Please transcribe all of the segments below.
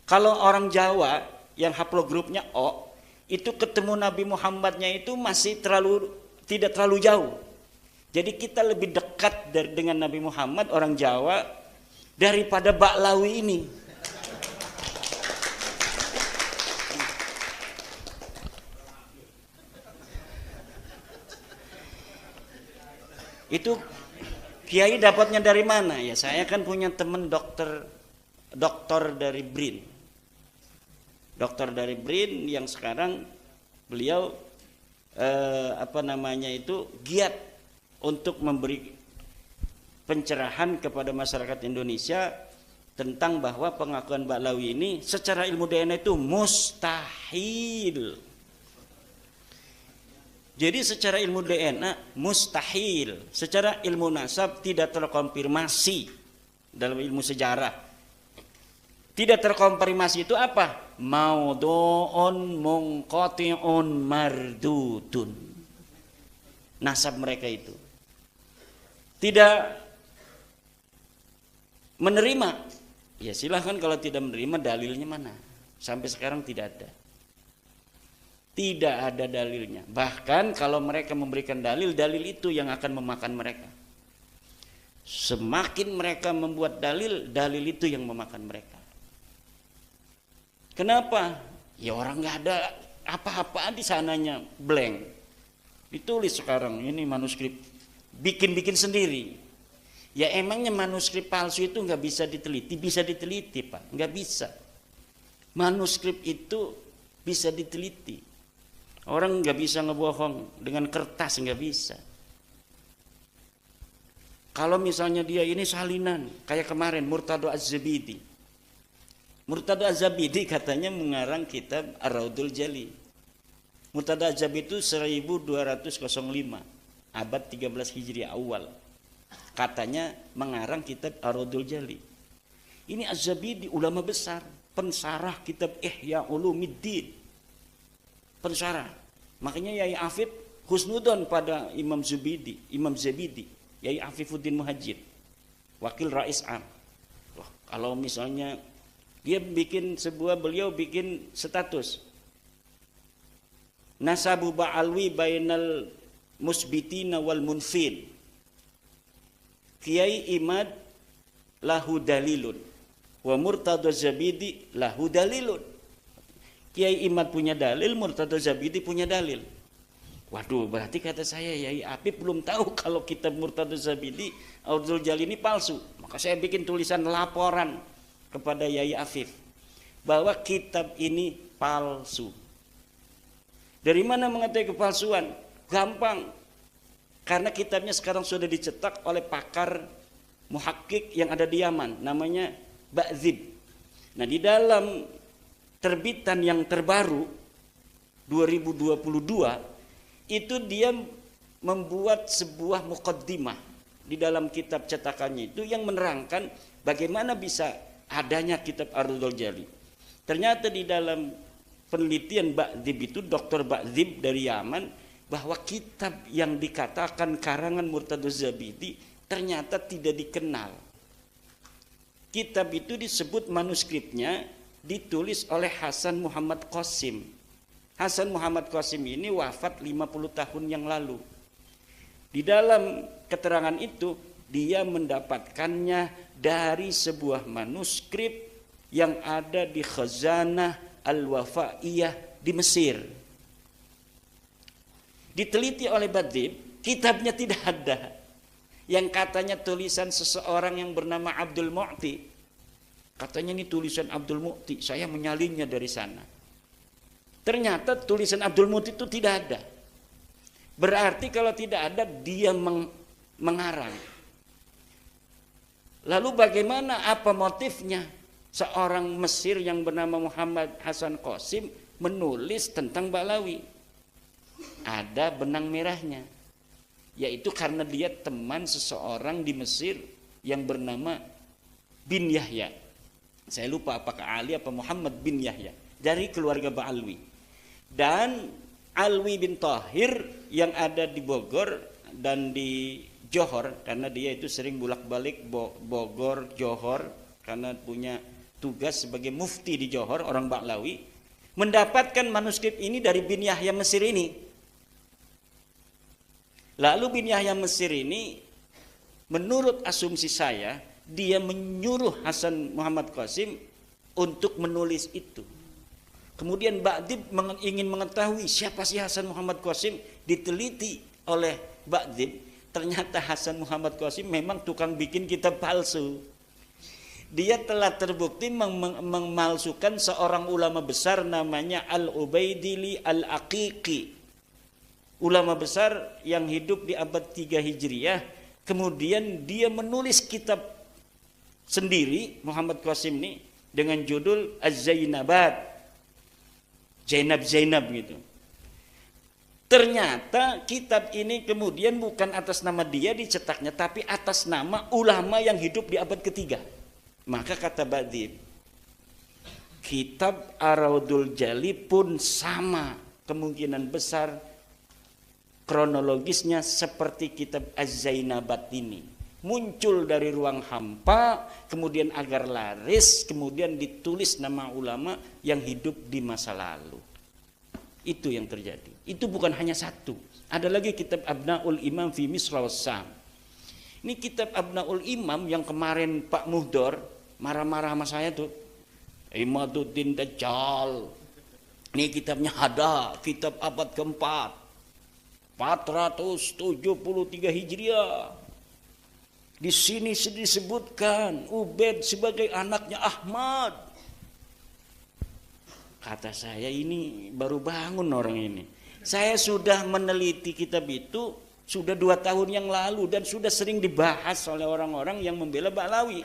Kalau orang Jawa yang haplogrupnya O, itu ketemu Nabi Muhammadnya itu masih tidak terlalu jauh. Jadi kita lebih dekat dengan Nabi Muhammad orang Jawa daripada Baklawi ini. Itu Kiai dapatnya dari mana? Ya saya kan punya teman dokter dari BRIN. Dokter dari BRIN yang sekarang beliau giat untuk memberi pencerahan kepada masyarakat Indonesia tentang bahwa pengakuan Baklawi ini secara ilmu DNA itu mustahil. Jadi secara ilmu DNA mustahil, secara ilmu nasab tidak terkonfirmasi dalam ilmu sejarah. Tidak terkonfirmasi itu apa? Maudhu'un munqati'un mardudun. Nasab mereka itu tidak menerima. Ya silahkan kalau tidak menerima, dalilnya mana? Sampai sekarang tidak ada. Tidak ada dalilnya. Bahkan kalau mereka memberikan dalil itu yang akan memakan mereka. Semakin mereka membuat dalil itu yang memakan mereka. Kenapa? Ya orang nggak ada apa-apa di sananya, blank. Ditulis sekarang ini manuskrip, bikin sendiri. Ya emangnya manuskrip palsu itu nggak bisa diteliti? Bisa diteliti Pak, nggak bisa. Manuskrip itu bisa diteliti. Orang nggak bisa ngebohong dengan kertas, nggak bisa. Kalau misalnya dia ini salinan, kayak kemarin Murtado Az-Zabidi. Murtado Az-Zabidi katanya mengarang kitab Ar-Raudul Jali. Murtado Az-Zabidi itu 1205, abad 13 Hijriah awal. Katanya mengarang kitab Ar-Raudul Jali. Ini Az-Zabidi ulama besar, pensarah kitab Ihya Ulumuddin. Pensarah. Makanya Yai Afif husnudon pada Imam Zabidi, Yai Afifuddin Muhajir, wakil Rais Am. Wah, kalau misalnya beliau bikin status nasabu ba'alwi bainal musbitina wal munfin. Kiai Imad lahu dalilun wa Murtado Zabidi lahu dalilun. Kiai Imad punya dalil, Murtado Zabidi punya dalil. Waduh, berarti kata saya Yai Afif belum tahu kalau kitab Murtado Zabidi Ar-Raudul Jali ini palsu. Maka saya bikin tulisan laporan kepada Yai Afif bahwa kitab ini palsu. Dari mana mengetahui kepalsuan? Gampang. Karena kitabnya sekarang sudah dicetak oleh pakar muhakkik yang ada di Yaman, namanya Ba'zib. Nah, di dalam terbitan yang terbaru 2022 itu dia membuat sebuah muqaddimah di dalam kitab cetakannya itu yang menerangkan bagaimana bisa adanya kitab Ar-Raudul Jali. Ternyata di dalam penelitian Ba'zib itu, Dr. Ba'zib dari Yaman, bahwa kitab yang dikatakan karangan Murtado Zabidi ternyata tidak dikenal. Kitab itu disebut manuskripnya ditulis oleh Hasan Muhammad Qasim. Hasan Muhammad Qasim ini wafat 50 tahun yang lalu. Di dalam keterangan itu dia mendapatkannya dari sebuah manuskrip yang ada di Khazanah Al-Wafaiyah di Mesir. Diteliti oleh Ba'zib, kitabnya tidak ada. Yang katanya tulisan seseorang yang bernama Abdul Mu'ti. Katanya ini tulisan Abdul Mu'ti, saya menyalinnya dari sana. Ternyata tulisan Abdul Mu'ti itu tidak ada. Berarti kalau tidak ada, dia mengarang. Lalu bagaimana, apa motifnya? Seorang Mesir yang bernama Muhammad Hasan Qasim menulis tentang Baklawi. Ada benang merahnya. Yaitu karena dia teman seseorang di Mesir yang bernama bin Yahya. Saya lupa apakah Ali apa Muhammad bin Yahya, dari keluarga Ba'alwi. Dan Alwi bin Tahir yang ada di Bogor dan di Johor, karena dia itu sering bolak-balik Bogor, Johor, karena punya tugas sebagai mufti di Johor, orang Ba'lawi, mendapatkan manuskrip ini dari bin Yahya Mesir ini. Lalu bin Yahya Mesir ini, menurut asumsi saya, dia menyuruh Hasan Muhammad Qasim untuk menulis itu. Kemudian Ba'dib ingin mengetahui siapa sih Hasan Muhammad Qasim, diteliti oleh Ba'dib, ternyata Hasan Muhammad Qasim memang tukang bikin kitab palsu. Dia telah terbukti memalsukan seorang ulama besar namanya Al-Ubaidili Al-Aqiqi. Ulama besar yang hidup di abad 3 Hijriah. Kemudian dia menulis kitab sendiri, Muhammad Qasim ini, dengan judul Az-Zainabat. Zainab gitu. Ternyata kitab ini kemudian bukan atas nama dia dicetaknya, tapi atas nama ulama yang hidup di abad ketiga. Maka kata Ba'dib, kitab Ar-Raudul Jali pun sama kemungkinan besar kronologisnya seperti kitab Az-Zainabat ini. Muncul dari ruang hampa, kemudian agar laris, kemudian ditulis nama ulama yang hidup di masa lalu. Itu yang terjadi. Itu bukan hanya satu. Ada lagi kitab Abnaul Imam fi Misra was Sam. Ini kitab Abnaul Imam yang kemarin Pak Muhdor marah-marah sama saya tuh. Imaduddin Dajjal. Ini kitabnya ada, kitab abad keempat. 473 Hijriah. Di sini disebutkan Ubaid sebagai anaknya Ahmad. Kata saya, ini baru bangun orang ini. Saya sudah meneliti kitab itu sudah 2 tahun yang lalu dan sudah sering dibahas oleh orang-orang yang membela Ba'lawi.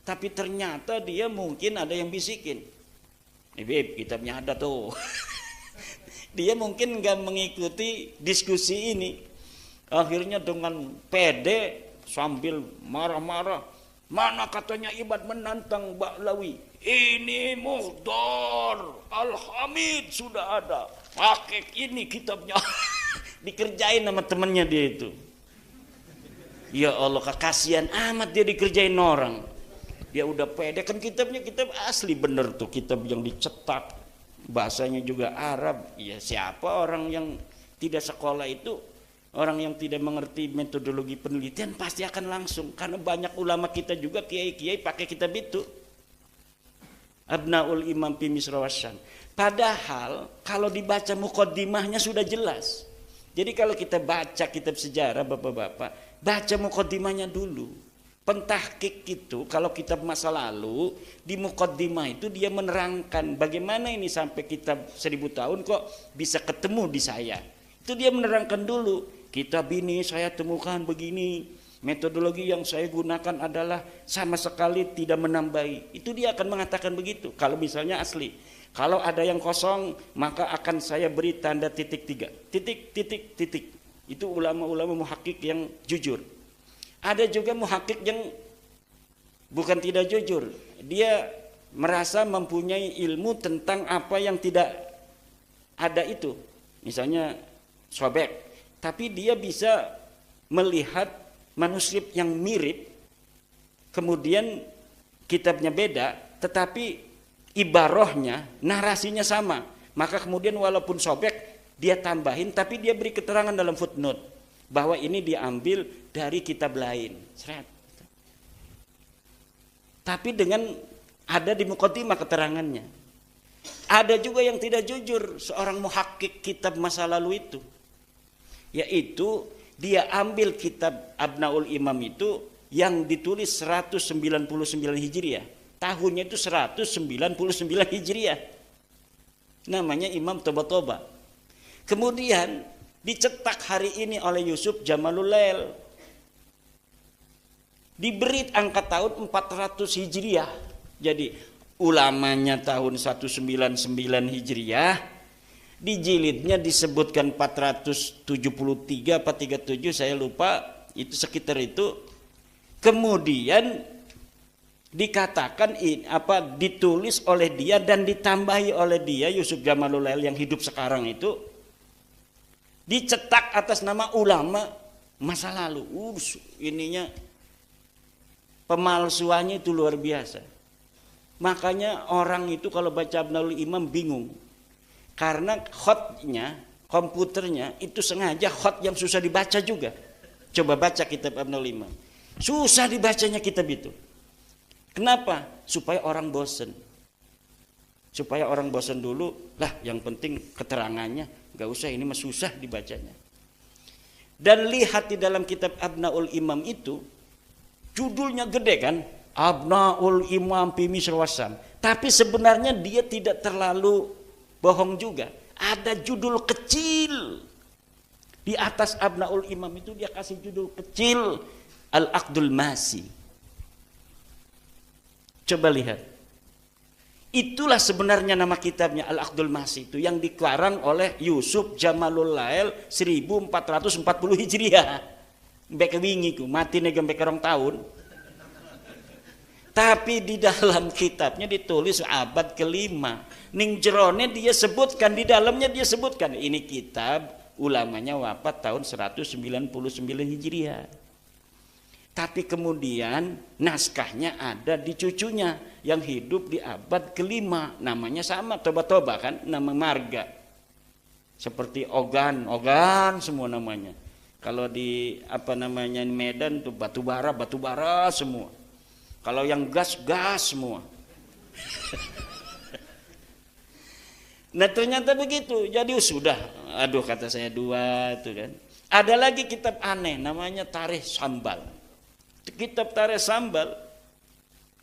Tapi ternyata dia mungkin ada yang bisikin. Beb, kitabnya ada tuh. Dia mungkin nggak mengikuti diskusi ini. Akhirnya dengan pede sambil marah-marah, mana katanya Ibad menantang Ba'lawi, ini Muhdor Al-Hamid sudah ada, pakai ini kitabnya. Dikerjain sama temennya dia itu. Ya Allah, kasihan amat dia dikerjain orang. Dia udah pede, kan kitabnya kitab asli bener tuh, kitab yang dicetak, bahasanya juga Arab. Ya siapa orang yang tidak sekolah itu, orang yang tidak mengerti metodologi penelitian pasti akan langsung, karena banyak ulama kita juga kiai-kiai pakai kitab itu. Abnaul Imam fi Misra was Syam. Padahal kalau dibaca muqaddimahnya sudah jelas. Jadi kalau kita baca kitab sejarah Bapak-bapak, baca muqaddimahnya dulu. Pentahqiq itu kalau kitab masa lalu di muqaddimah itu dia menerangkan bagaimana ini sampai kitab 1000 tahun kok bisa ketemu di saya. Itu dia menerangkan dulu. Kitab ini saya temukan begini, metodologi yang saya gunakan adalah sama sekali tidak menambahi. Itu dia akan mengatakan begitu. Kalau misalnya asli, kalau ada yang kosong maka akan saya beri tanda titik 3. Titik. Itu ulama-ulama muhakkik yang jujur. Ada juga muhakkik yang bukan tidak jujur. Dia merasa mempunyai ilmu tentang apa yang tidak ada itu. Misalnya sobek, tapi dia bisa melihat manuskrip yang mirip, kemudian kitabnya beda, tetapi ibarahnya, narasinya sama. Maka kemudian walaupun sobek, dia tambahin, tapi dia beri keterangan dalam footnote bahwa ini diambil dari kitab lain. Tapi dengan ada di muqaddimah keterangannya. Ada juga yang tidak jujur, seorang muhakkik kitab masa lalu itu, yaitu dia ambil kitab Abnaul Imam itu yang ditulis 199 Hijriah. Tahunnya itu 199 Hijriah. Namanya Imam Toba-Toba. Kemudian dicetak hari ini oleh Yusuf Jamalul Lail. Diberi angka tahun 400 Hijriah. Jadi ulamanya tahun 199 Hijriah, di jilidnya disebutkan 473 apa 37 saya lupa, itu sekitar itu. Kemudian dikatakan ditulis oleh dia dan ditambahi oleh dia, Yusuf Jamalul Lail yang hidup sekarang itu, dicetak atas nama ulama masa lalu. Ininya pemalsuannya itu luar biasa. Makanya orang itu kalau baca Abnaul Imam bingung. Karena khotnya, komputernya itu sengaja khot yang susah dibaca juga. Coba baca kitab Abnaul Imam. Susah dibacanya kitab itu. Kenapa? Supaya orang bosen. Supaya orang bosen dulu, lah yang penting keterangannya, gak usah ini mah susah dibacanya. Dan lihat di dalam kitab Abnaul Imam itu, judulnya gede kan? Abnaul Imam fi Misr Wasyam. Tapi sebenarnya dia tidak terlalu bohong juga. Ada judul kecil. Di atas Abnaul Imam itu dia kasih judul kecil, Al-Aqdul Masi. Coba lihat. Itulah sebenarnya nama kitabnya Al-Aqdul Masi itu yang dikarang oleh Yusuf Jamalul Lail 1440 Hijriah. Mbek wingi ku mati nek mbek rong tahun. Tapi di dalam kitabnya ditulis abad kelima. Ning jerone dia sebutkan, di dalamnya dia sebutkan ini kitab ulamanya wafat tahun 199 Hijriah. Tapi kemudian naskahnya ada di cucunya yang hidup di abad kelima. Namanya sama, Toba-Toba kan, nama marga. Seperti Ogan semua namanya. Kalau di Medan tuh batubara semua. Kalau yang gas semua. Nah ternyata begitu. Jadi sudah, aduh kata saya dua tuh kan. Ada lagi kitab aneh namanya Tarikh Sambal. Kitab Tarikh Sambal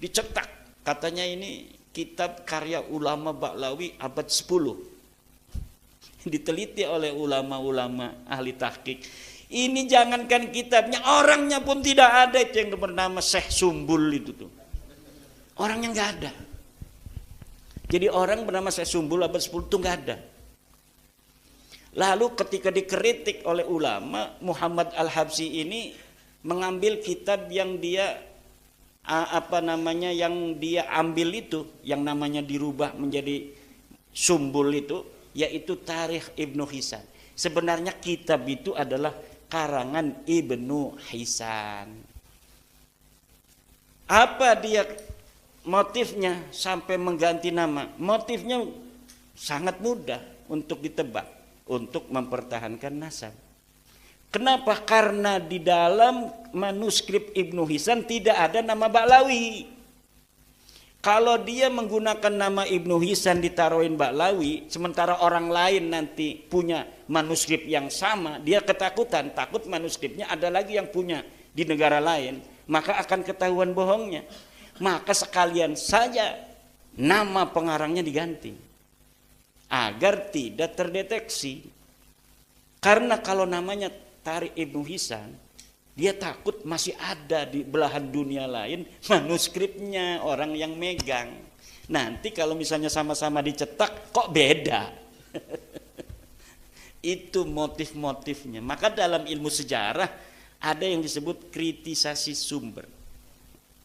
dicetak, katanya ini kitab karya ulama Ba'lawi abad 10. Diteliti oleh ulama-ulama ahli tahqiq. Ini jangankan kitabnya, orangnya pun tidak ada itu yang bernama Syekh Sumbul itu tuh. Orangnya nggak ada. Jadi orang bernama Syekh Sumbul abad 10 itu nggak ada. Lalu ketika dikritik oleh ulama, Muhammad Al-Habsyi ini mengambil kitab yang dia yang dia ambil itu, yang namanya dirubah menjadi Sumbul itu, yaitu Tarikh Ibnu Hisan. Sebenarnya kitab itu adalah karangan Ibnu Hisan. Apa dia motifnya sampai mengganti nama? Motifnya sangat mudah untuk ditebak, untuk mempertahankan nasab. Kenapa? Karena di dalam manuskrip Ibnu Hisan tidak ada nama Ba'lawi. Kalau dia menggunakan nama Ibnu Hisan ditaruhin Ba'lawi, sementara orang lain nanti punya manuskrip yang sama, dia ketakutan, takut manuskripnya ada lagi yang punya di negara lain, maka akan ketahuan bohongnya. Maka sekalian saja nama pengarangnya diganti agar tidak terdeteksi. Karena kalau namanya Tarikh Ibnu Hisan, dia takut masih ada di belahan dunia lain manuskripnya orang yang megang. Nanti kalau misalnya sama-sama dicetak kok beda. Itu motif-motifnya. Maka dalam ilmu sejarah ada yang disebut kritisasi sumber.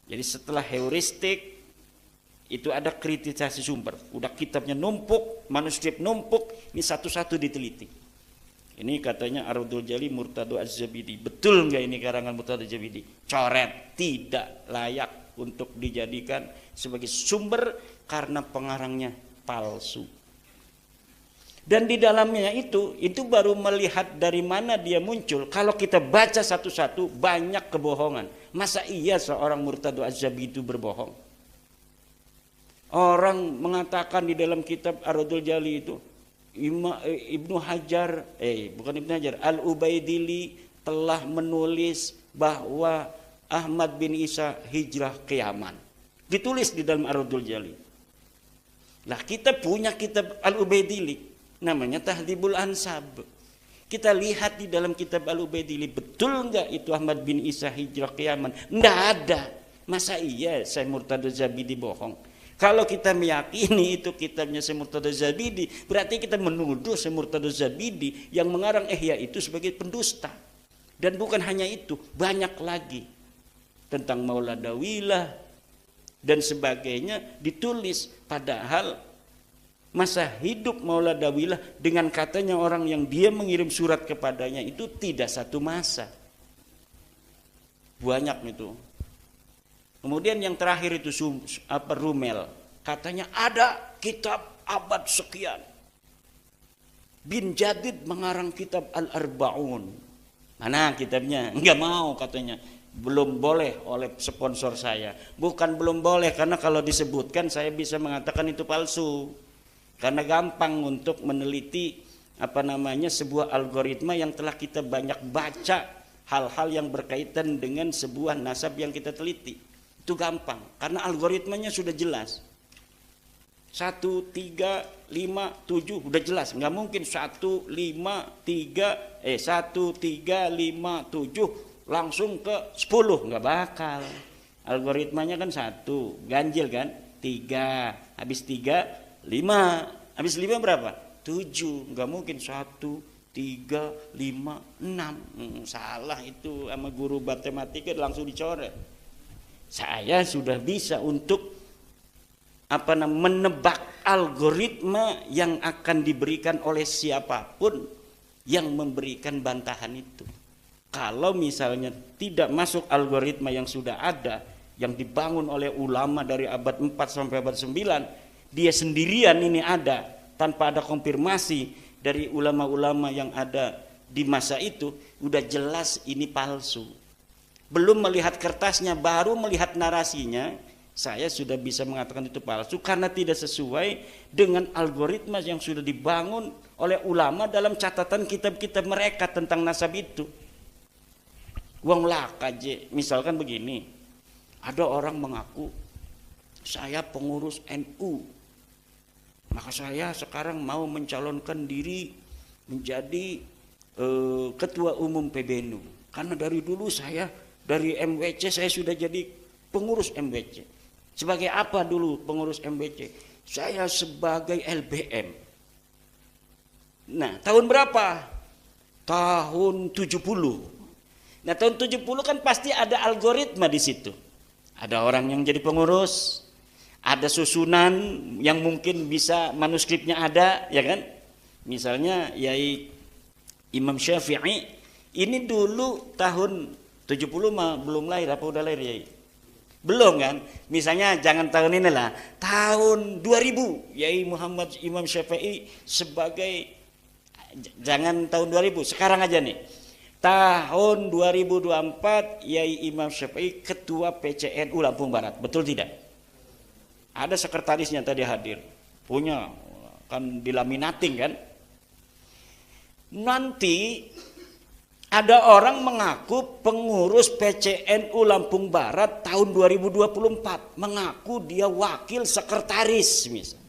Jadi setelah heuristik itu ada kritisasi sumber. Udah kitabnya numpuk, manuskrip numpuk, ini satu-satu diteliti. Ini katanya Ardul Jali Murtado Az-Zabidi. Betul nggak ini karangan Murtado Az-Zabidi? Coret, tidak layak untuk dijadikan sebagai sumber karena pengarangnya palsu. Dan di dalamnya itu baru melihat dari mana dia muncul. Kalau kita baca satu-satu banyak kebohongan. Masa iya seorang Murtado Az-Zabidi itu berbohong? Orang mengatakan di dalam kitab Ardul Jali itu Ibnu Hajar, Al-Ubaidili telah menulis bahwa Ahmad bin Isa hijrah ke Yaman. Ditulis di dalam Ardul Jali. Lah kita punya kitab Al-Ubaidili namanya Tahdhibul Ansab. Kita lihat di dalam kitab Al-Ubaidili betul enggak itu Ahmad bin Isa hijrah ke Yaman? Enggak ada. Masa iya saya Murtado Zabidi bohong? Kalau kita meyakini itu kitabnya Syekh Murtado Zabidi, berarti kita menuduh Syekh Murtado Zabidi yang mengarang Ihya itu sebagai pendusta. Dan bukan hanya itu, banyak lagi tentang Mauladawilah dan sebagainya ditulis. Padahal masa hidup Mauladawilah dengan katanya orang yang dia mengirim surat kepadanya itu tidak satu masa. Banyak itu. Kemudian yang terakhir itu Rumel, katanya ada kitab abad sekian. Bin Jadid mengarang kitab Al-Arba'un. Mana kitabnya? Enggak mau katanya. Belum boleh oleh sponsor saya. Bukan belum boleh, karena kalau disebutkan saya bisa mengatakan itu palsu. Karena gampang untuk meneliti sebuah algoritma yang telah kita banyak baca, hal-hal yang berkaitan dengan sebuah nasab yang kita teliti. Itu gampang karena algoritmanya sudah jelas. 1, 3, 5, 7 udah jelas. Nggak mungkin 1, 5, 7 langsung ke 10, nggak bakal. Algoritmanya kan 1, ganjil kan, 3, habis 3, 5, habis 5 berapa? 7, nggak mungkin 1, 3, 5, 6. Salah itu sama guru matematika langsung dicoret. Saya sudah bisa untuk menebak algoritma yang akan diberikan oleh siapapun yang memberikan bantahan itu. Kalau misalnya tidak masuk algoritma yang sudah ada, yang dibangun oleh ulama dari abad 4 sampai abad 9, dia sendirian ini ada tanpa ada konfirmasi dari ulama-ulama yang ada di masa itu, udah jelas ini palsu. Belum melihat kertasnya, baru melihat narasinya, saya sudah bisa mengatakan itu palsu karena tidak sesuai dengan algoritma yang sudah dibangun oleh ulama dalam catatan kitab-kitab mereka tentang nasab itu. Wong lakaje, misalkan begini, ada orang mengaku saya pengurus NU, maka saya sekarang mau mencalonkan diri menjadi ketua umum PBNU karena dari dulu saya dari MWC saya sudah jadi pengurus MWC. Sebagai apa dulu pengurus MWC? Saya sebagai LBM. Nah, tahun berapa? Tahun 70. Nah, tahun 70 kan pasti ada algoritma di situ. Ada orang yang jadi pengurus, ada susunan yang mungkin bisa manuskripnya ada, ya kan? Misalnya Yai Imam Syafi'i ini dulu tahun 70 mah belum lahir, apa udah lahir ya? Belum kan? Misalnya jangan tahun ini lah, tahun 2000 Yai Muhammad Imam Syafi'i sebagai, jangan tahun 2000, sekarang aja nih. Tahun 2024 Yai Imam Syafi'i ketua PCNU Lampung Barat, betul tidak? Ada sekretarisnya tadi hadir, punya kan dilaminating kan? Nanti ada orang mengaku pengurus PCNU Lampung Barat tahun 2024, mengaku dia wakil sekretaris misal.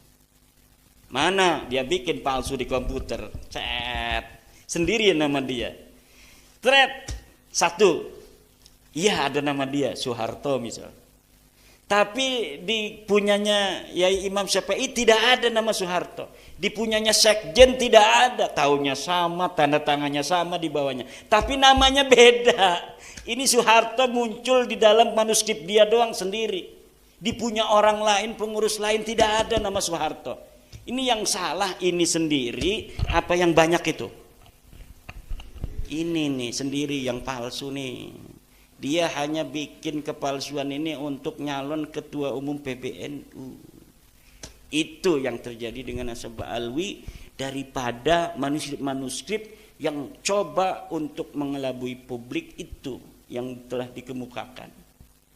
Mana dia bikin palsu di komputer, sendiri nama dia. Satu, iya ada nama dia Soeharto misal. Tapi di punyanya Yai Imam Syafi'i tidak ada nama Soeharto. Di punyanya Sekjen tidak ada, tahunnya sama, tanda tangannya sama di bawahnya. Tapi namanya beda. Ini Soeharto muncul di dalam manuskrip dia doang sendiri. Di punya orang lain, pengurus lain tidak ada nama Soeharto. Ini yang salah ini sendiri, apa yang banyak itu? Ini nih sendiri yang palsu nih. Dia hanya bikin kepalsuan ini untuk nyalon ketua umum PBNU. Itu yang terjadi dengan Nasab Alwi daripada manuskrip-manuskrip yang coba untuk mengelabui publik itu yang telah dikemukakan.